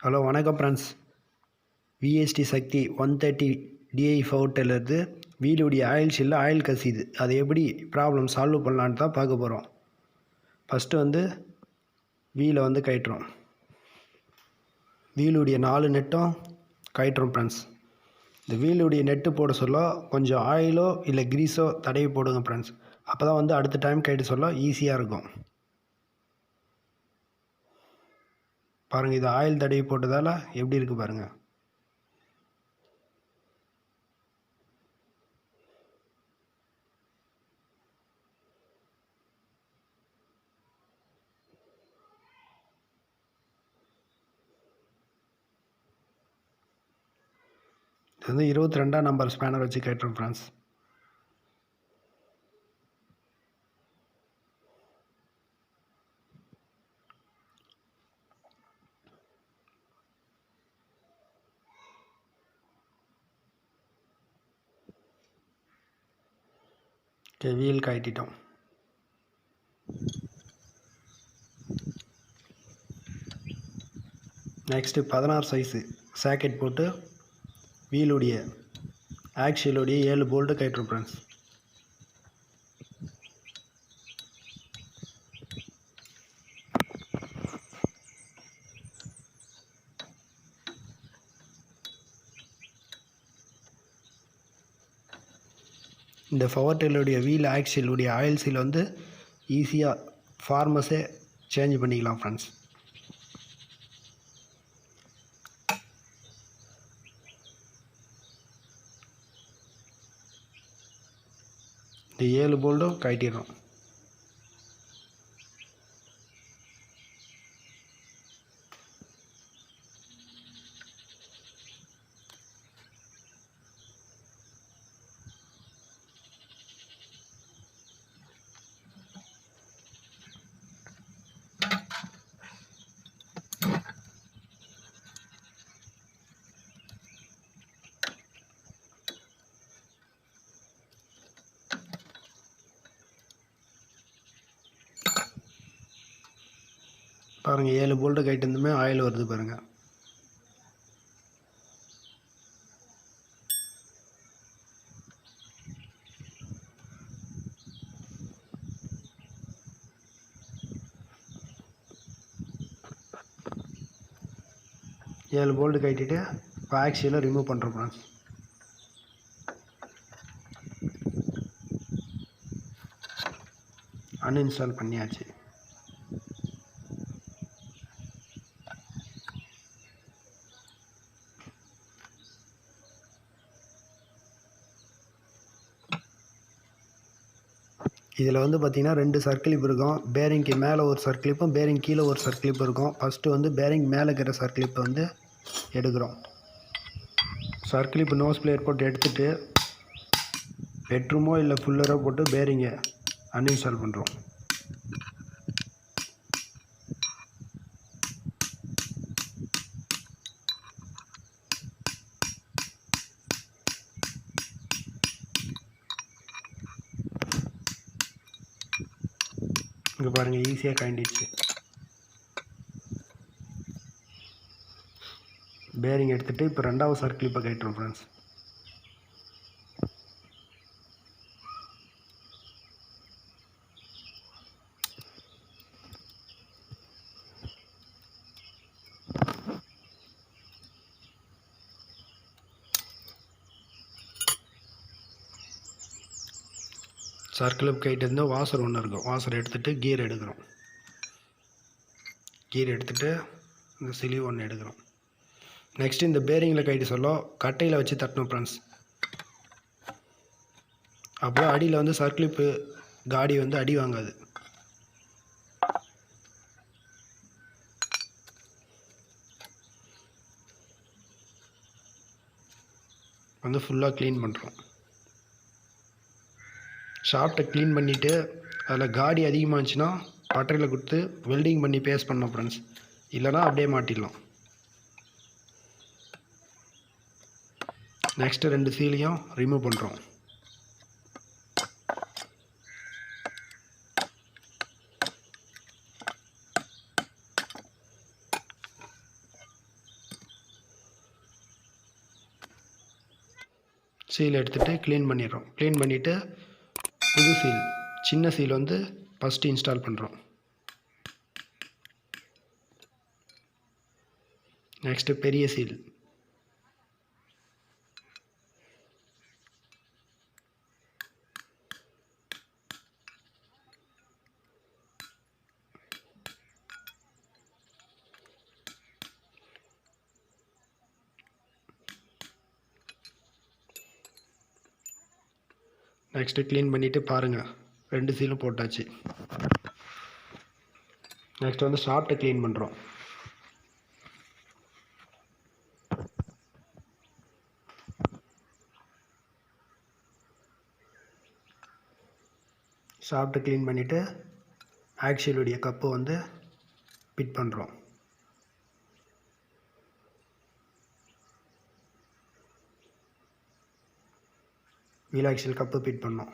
Hello வணக்கம் friends. VST சக்தி 130 DI ஃபவுட்டிலிருந்து வீலுடைய oil ஷீல்டில் oil கசியுது. அதை எப்படி ப்ராப்ளம் சால்வ் பண்ணலான்னு தான் பார்க்க போகிறோம். ஃபஸ்ட்டு வீலை கழட்டுறோம். வீலுடைய 4 நெட்டும் கழட்டுறோம் ஃப்ரெண்ட்ஸ். இந்த வீலுடைய நெட்டு போட சொல்ல கொஞ்சம் ஆயிலோ இல்லை கிரீஸோ தடவி போடுங்க ஃப்ரெண்ட்ஸ். அப்போ தான் அடுத்த டைம் கழட்ட சொல்ல ஈஸியாக இருக்கும். பாருங்கள், இது ஆயில் தடவி போட்டதால் எப்படி இருக்குது பாருங்கள். இது 22ஆம் நம்பர் ஸ்பேனர் வச்சு கட்டுறோம் ஃப்ரெண்ட்ஸ். வீல் கட்டிட்டோம். நெக்ஸ்ட்டு 16 சைஸு சாக்கெட் போட்டு வீலுடைய ஆக்சிலுடைய 7 போல்ட்டு கட்டுறோம் ஃப்ரெண்ட்ஸ். இந்த பவர் டெயிலுடைய வீல் ஆக்சிலுடைய ஆயில் சீல் ஈஸியாக ஃபார்மஸே சேஞ்ச் பண்ணிக்கலாம் ஃப்ரெண்ட்ஸ். இந்த 7 போல்ட்டும் கட்டிடுறோம். பாருங்கள், 7 போல்ட்டு கைட்டு ஆயில் வருது பாருங்கள். ஏழு போல்ட்டு கட்டிட்டு இப்போ ஆக்சியில் ரிமூவ் பண்ணுறோம் ஃப்ரெண்ட்ஸ். அன்இன்ஸ்டால் பண்ணியாச்சு. இதில் பார்த்திங்கன்னா 2 சர்க்கிளிப் இருக்கும். பேரிங்க்கு மேலே ஒரு சர்க்கிளிப்பும் பேரிங் கீழே ஒரு சர்க்கிளிப் இருக்கும். ஃபஸ்ட்டு பேரிங் மேலே இருக்கிற சர்க்கிளிப்பை எடுக்கிறோம். சர்க்கிளிப்பு நோஸ் பிளேயர் போட்டு எடுத்துகிட்டு பெட்ரூமோ இல்லை ஃபுல்லரோ போட்டு பேரிங்கை அன்இன்ஸ்டால் பண்ணுறோம். இங்கே பாருங்கள், ஈஸியாக கழண்டிடுச்சு. பேரிங் எடுத்துகிட்டு இப்போ 2வது சர்க்கிளிப்பை கட்டுறோம் ஃப்ரெண்ட்ஸ். சர்க்கிளிப் கைட்டு வாசர் ஒன்று இருக்கும். வாசர் எடுத்துகிட்டு கீர் எடுக்கிறோம். கீர் எடுத்துகிட்டு இந்த சிலிவ் ஒன்று எடுக்கிறோம். நெக்ஸ்ட்டு இந்த பேரிங்கில் கைட்டு சொல்ல கட்டையில் வச்சு தட்டணும் ஃப்ரெண்ட்ஸ். அப்போ அடியில் சர்க்கிளிப்பு காடி அடி வாங்காது. ஃபுல்லாக க்ளீன் பண்ணுறோம். ஷாஃப்ட்டை க்ளீன் பண்ணிவிட்டு அதில் காடி அதிகமாக இருந்துச்சுன்னா பட்டறையில் கொடுத்து வெல்டிங் பண்ணி பேஸ்ட் பண்ணோம் ஃப்ரெண்ட்ஸ். இல்லைனா அப்படியே மாட்டிடலாம். நெக்ஸ்ட்டு 2 சீலையும் ரிமூவ் பண்ணுறோம். சீல் எடுத்துகிட்டு க்ளீன் பண்ணிடுறோம். க்ளீன் பண்ணிவிட்டு புது சீல், சின்ன சீல் வந்து ஃபஸ்ட்டு இன்ஸ்டால் பண்ணுறோம். நெக்ஸ்ட்டு பெரிய சீல், நெக்ஸ்ட்டு க்ளீன் பண்ணிவிட்டு பாருங்கள், 2 சீலும் போட்டாச்சு. நெக்ஸ்ட் வந்து ஷாஃப்ட்டை க்ளீன் பண்ணுறோம். ஷாஃப்ட்டை க்ளீன் பண்ணிவிட்டு ஆக்சிலுடைய கப்பு வந்து ஃபிட் பண்ணுறோம். வீல் ஆக்சில் கப்பு ஃபிட் பண்ணோம்.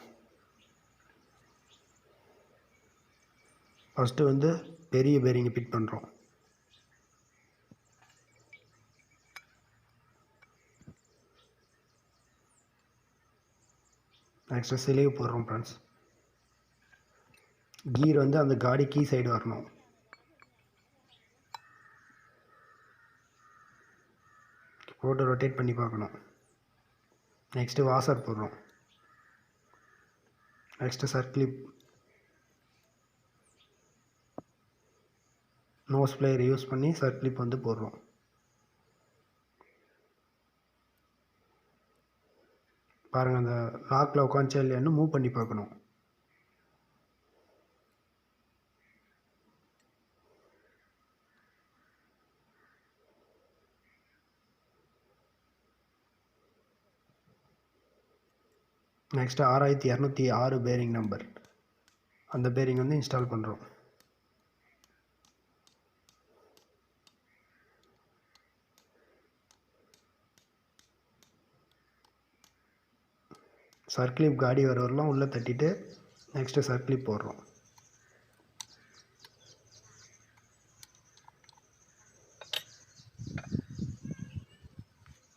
ஃபஸ்ட்டு வந்து பெரிய பேரிங்கை ஃபிட் பண்ணுறோம். நெக்ஸ்ட்டு சிலிவு போடுறோம் ஃப்ரெண்ட்ஸ். கீர் வந்து அந்த காடி கீ சைடு வரணும். போட்டு ரொட்டேட் பண்ணி பார்க்கணும். நெக்ஸ்ட்டு வாசர் போடுறோம். Next circlip, nose plier use பண்ணி சர்க்ளிப் வந்து போடுறோம். பாருங்கள், அந்த லாக்கில் உட்காந்துச்சா இல்லையான்னு மூவ் பண்ணி பார்க்கணும். நெக்ஸ்ட்டு 6206 பேரிங் நம்பர், அந்த பேரிங் வந்து இன்ஸ்டால் பண்ணுறோம். சர்க்ளிப் காடி வர வரலாம் உள்ளே தட்டிட்டு நெக்ஸ்ட்டு சர்க்ளிப் போடுறோம்.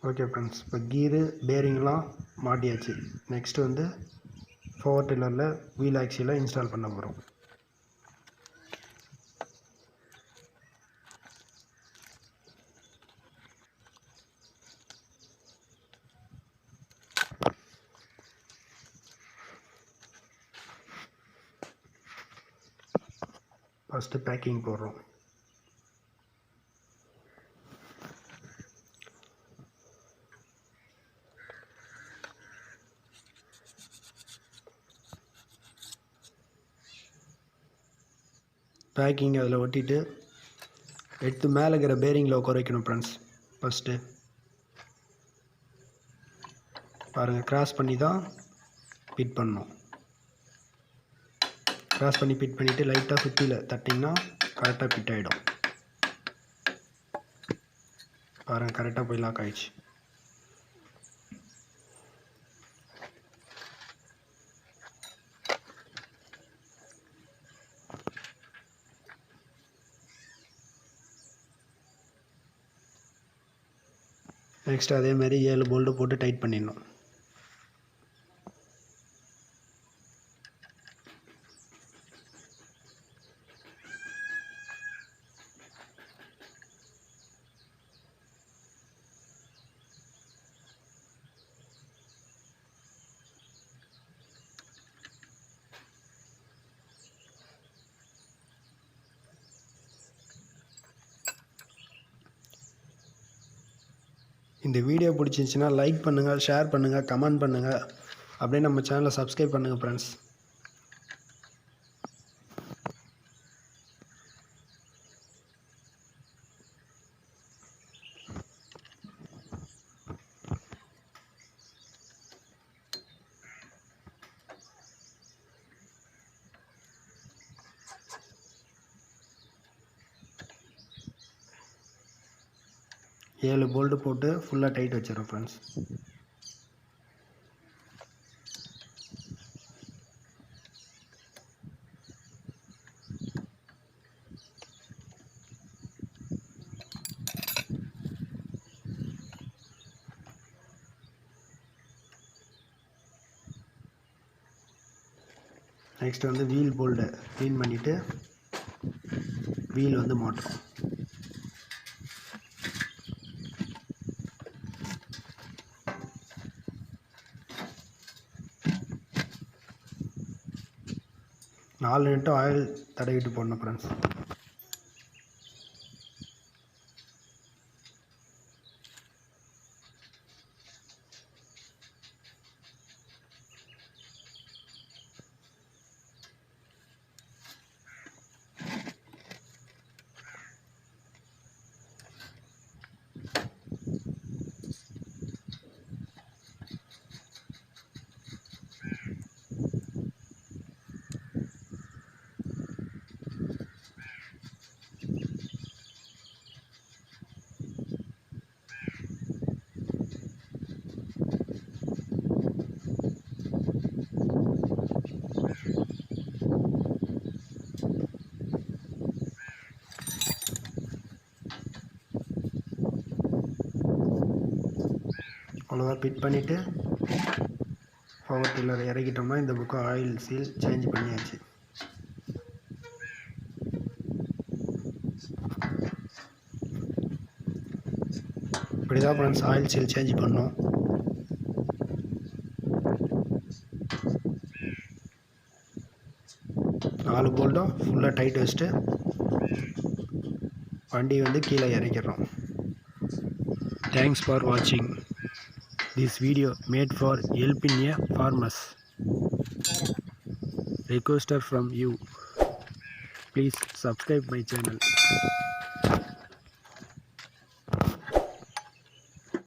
ஓகே ஃப்ரெண்ட்ஸ், இப்போ கீரு பேரிங்லாம் மாட்டியாச்சு. நெக்ஸ்ட்டு வந்து பவர் டில்லரில் வீல் ஆக்சியில் இன்ஸ்டால் பண்ண போகிறோம். ஃபஸ்ட்டு பேக்கிங் போடுறோம். பேக்கிங் அதில் ஒட்டிட்டு எடுத்து மேலே இருக்கிற பேரிங்கில் உட்கார வைக்கணும் ஃப்ரெண்ட்ஸ். ஃபஸ்ட்டு பாருங்கள், கிராஸ் பண்ணி தான் ஃபிட் பண்ணணும். கிராஸ் பண்ணி ஃபிட் பண்ணிவிட்டு லைட்டாக சுற்றியில் தட்டிங்கன்னா கரெக்டாக ஃபிட் ஆகிடும். பாருங்கள், கரெக்டாக போய் லாக் ஆகிடுச்சு. நெக்ஸ்ட் அதேமாதிரி 7 போல்டு போட்டு டைட் பண்ணிடணும். இந்த வீடியோ பிடிச்சிருந்துச்சின்னா லைக் பண்ணுங்கள், ஷேர் பண்ணுங்கள், கமெண்ட் பண்ணுங்கள். அப்படியே நம்ம சேனலை சப்ஸ்கிரைப் பண்ணுங்கள் ஃப்ரெண்ட்ஸ். ஏழு போல்டு போட்டு ஃபுல்லாக டைட் வச்சிடறோம் ஃப்ரெண்ட்ஸ். நெக்ஸ்ட் வந்து வீல் போல்டை க்ளீன் பண்ணிவிட்டு வீல் வந்து மாட்டுறோம். நாலு நிமிடம் ஆயில் தடவிட்டு போடணும் ஃப்ரெண்ட்ஸ். அவ்வளோதான். ஃபிட் பண்ணிவிட்டு பவர் டில்லர் இறக்கிட்டோம்னா இந்த பக்கம் ஆயில் சீல் சேஞ்ச் பண்ணியாச்சு. இப்படி தான் ஃப்ரெண்ட்ஸ் ஆயில் சீல் சேஞ்ச் பண்ணோம். நாலு போல்ட்டும் ஃபுல்லாக டைட் வச்சுட்டு வண்டி வந்து கீழே இறக்கிடுறோம். தேங்க்ஸ் ஃபார் வாட்சிங். This video made for helping a farmers. Requester from you. Please subscribe my channel.